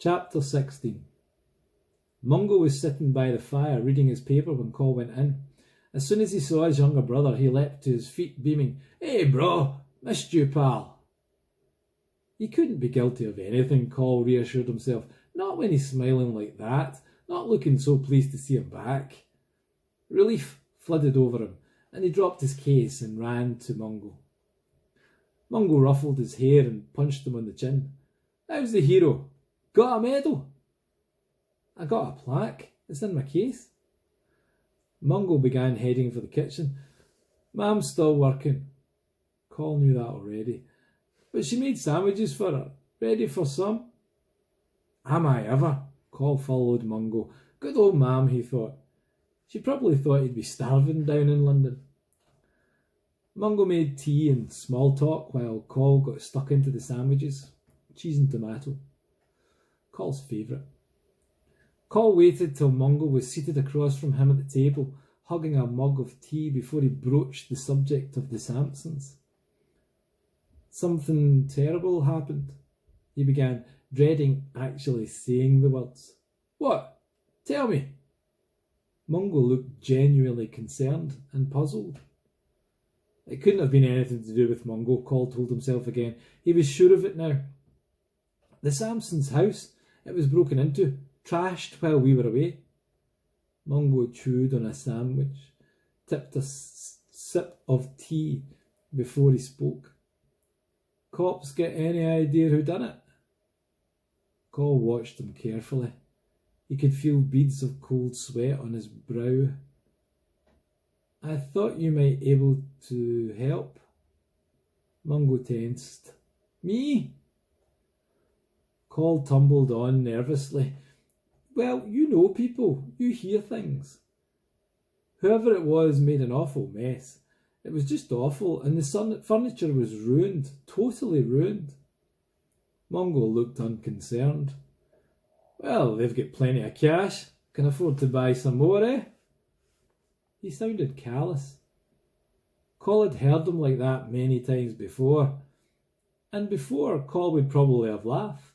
Chapter 16. Mungo was sitting by the fire reading his paper when Col went in. As soon as he saw his younger brother, he leapt to his feet, beaming. "Hey, bro! Missed you, pal!" He couldn't be guilty of anything, Col reassured himself. Not when he's smiling like that, not looking so pleased to see him back. Relief flooded over him, and he dropped his case and ran to Mungo. Mungo ruffled his hair and punched him on the chin. "How's the hero? Got a medal?" "I got a plaque. It's in my case." Mungo began heading for the kitchen. "Mum's still working." Col knew that already. "But she made sandwiches for her. Ready for some?" "Am I ever?" Col followed Mungo. Good old Mam, he thought. She probably thought he'd be starving down in London. Mungo made tea and small talk while Col got stuck into the sandwiches. Cheese and tomato. Col's favourite. Col waited till Mungo was seated across from him at the table, hugging a mug of tea before he broached the subject of the Sampsons. Something terrible happened, he began, dreading actually saying the words. "What? Tell me." Mungo looked genuinely concerned and puzzled. It couldn't have been anything to do with Mungo, Col told himself again. He was sure of it now. The Sampsons' house, it was broken into, trashed while we were away. Mungo chewed on a sandwich, tipped a sip of tea before he spoke. "Cops get any idea who done it?" Col watched him carefully. He could feel beads of cold sweat on his brow. "I thought you might be able to help." Mungo tensed. "Me?" Col tumbled on nervously. "Well, you know people. You hear things. Whoever it was made an awful mess. It was just awful, and the furniture was ruined, totally ruined." Mungo looked unconcerned. "Well, they've got plenty of cash. Can afford to buy some more, eh?" He sounded callous. Col had heard him like that many times before, and before Col would probably have laughed.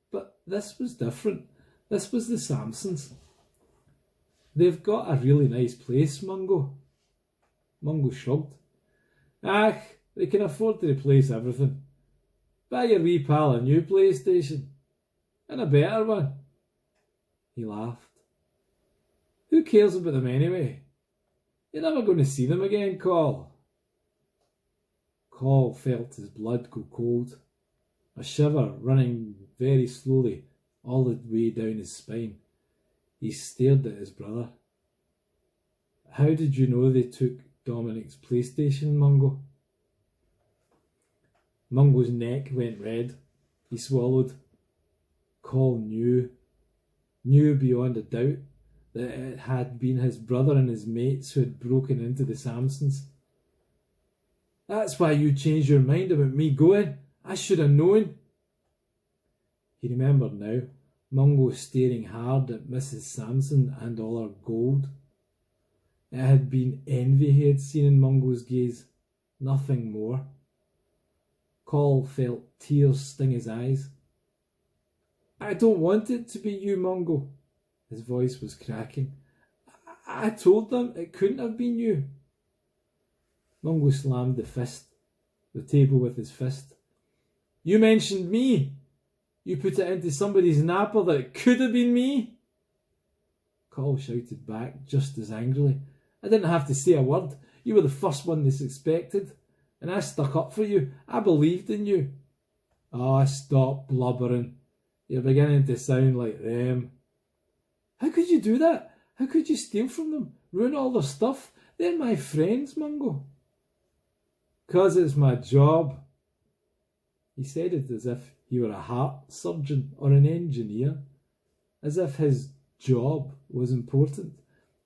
But this was different. This was the Sampsons. "They've got a really nice place, Mungo." Mungo shrugged. "Ach, they can afford to replace everything. Buy your wee pal a new PlayStation. And a better one." He laughed. "Who cares about them anyway? You're never going to see them again, Col." Col felt his blood go cold, a shiver running very slowly all the way down his spine. He stared at his brother. "How did you know they took Dominic's PlayStation, Mungo?" Mungo's neck went red. He swallowed. Col knew beyond a doubt that it had been his brother and his mates who had broken into the Sampsons. "That's why you changed your mind about me going. I should have known." He remembered now, Mungo staring hard at Mrs. Sampson and all her gold. It had been envy he had seen in Mungo's gaze, nothing more. Col felt tears sting his eyes. "I don't want it to be you, Mungo." His voice was cracking. I told them it couldn't have been you." Mungo slammed the table with his fist. "You mentioned me. You put it into somebody's napper that it could have been me." Col shouted back just as angrily. "I didn't have to say a word. You were the first one they suspected. And I stuck up for you. I believed in you." "Oh, stop blubbering. You're beginning to sound like them." "How could you do that? How could you steal from them? Ruin all their stuff? They're my friends, Mungo." "'Cause it's my job." He said it as if he were a heart surgeon or an engineer, as if his job was important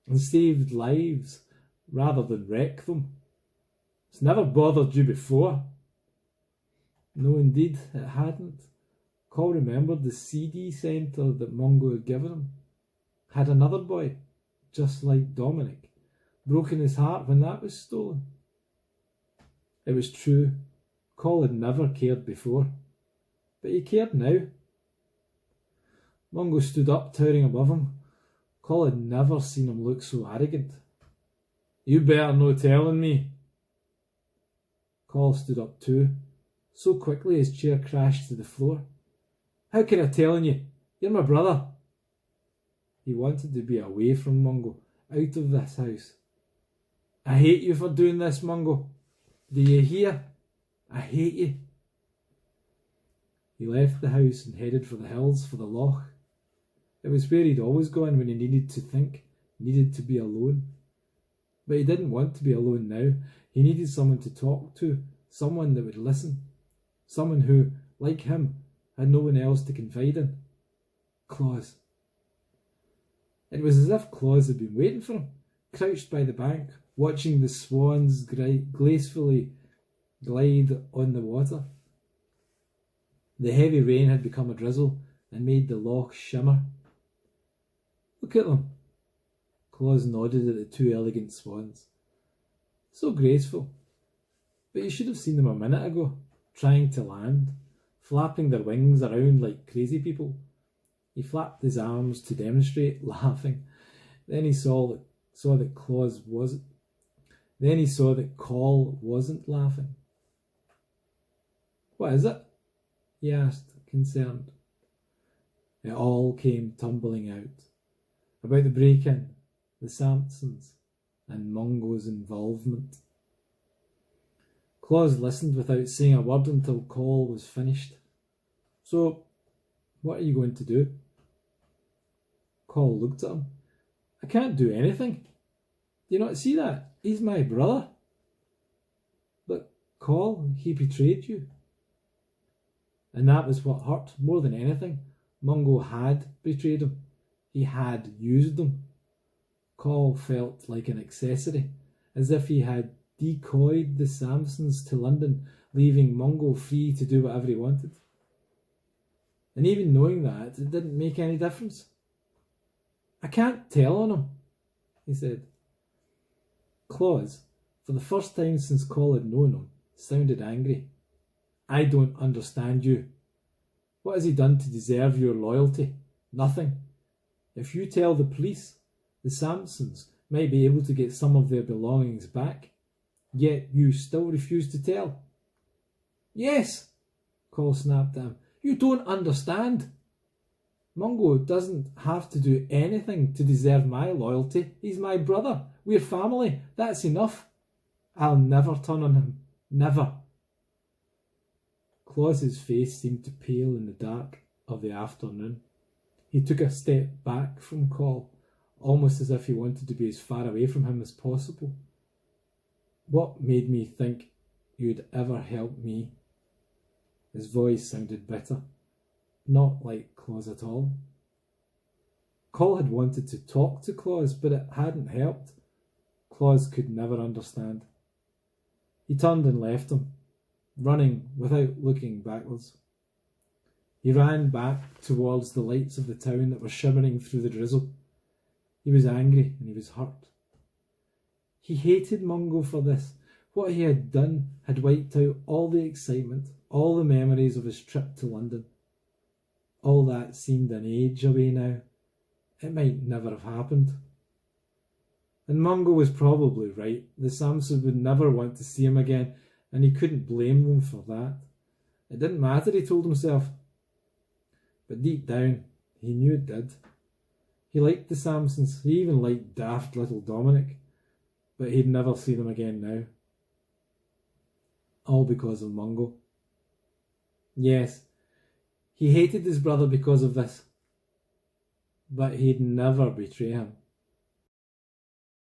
and saved lives rather than wreck them. "It's never bothered you before." No, indeed, it hadn't. Col remembered the CD centre that Mungo had given him. Had another boy, just like Dominic, broken his heart when that was stolen? It was true. Col had never cared before, but he cared now. Mungo stood up, towering above him. Col had never seen him look so arrogant. "You better no telling me." Col stood up too, so quickly his chair crashed to the floor. "How can I tell you? You're my brother." He wanted to be away from Mungo, out of this house. "I hate you for doing this, Mungo. Do you hear? I hate you." He left the house and headed for the hills, for the loch. It was where he'd always gone when he needed to think, needed to be alone. But he didn't want to be alone now. He needed someone to talk to, someone that would listen, someone who, like him, had no one else to confide in. Claus. It was as if Claus had been waiting for him, crouched by the bank, watching the swans gracefully glide on the water. The heavy rain had become a drizzle and made the loch shimmer. "Look at them." Claus nodded at the two elegant swans. "So graceful. But you should have seen them a minute ago, trying to land, flapping their wings around like crazy people." He flapped his arms to demonstrate, laughing. Then he saw that Col wasn't laughing. "What is it?" he asked, concerned. It all came tumbling out. About the break-in, the Sampsons, and Mungo's involvement. Claus listened without saying a word until Col was finished. "So, what are you going to do?" Col looked at him. "I can't do anything. Do you not see that? He's my brother." "But, Col, he betrayed you." And that was what hurt more than anything. Mungo had betrayed him. He had used them. Col felt like an accessory, as if he had decoyed the Sampsons to London, leaving Mungo free to do whatever he wanted. And even knowing that, it didn't make any difference. "I can't tell on him," he said. Claus, for the first time since Col had known him, sounded angry. "I don't understand you. What has he done to deserve your loyalty? Nothing. If you tell the police, the Sampsons might be able to get some of their belongings back. Yet you still refuse to tell." "Yes," Col snapped at him. "You don't understand. Mungo doesn't have to do anything to deserve my loyalty. He's my brother. We're family. That's enough. I'll never turn on him. Never." Claus's face seemed to pale in the dark of the afternoon. He took a step back from Col, almost as if he wanted to be as far away from him as possible. "What made me think you'd ever help me?" His voice sounded bitter, not like Claus at all. Col had wanted to talk to Claus, but it hadn't helped. Claus could never understand. He turned and left him, running without looking backwards. He ran back towards the lights of the town that were shimmering through the drizzle. He was angry and he was hurt. He hated Mungo for this. What he had done had wiped out all the excitement, all the memories of his trip to London. All that seemed an age away now. It might never have happened. And Mungo was probably right. The Sampsons would never want to see him again, and he couldn't blame them for that. It didn't matter, he told himself. But deep down, he knew it did. He liked the Sampsons. He even liked daft little Dominic. But he'd never see them again now. All because of Mungo. Yes, he hated his brother because of this. But he'd never betray him.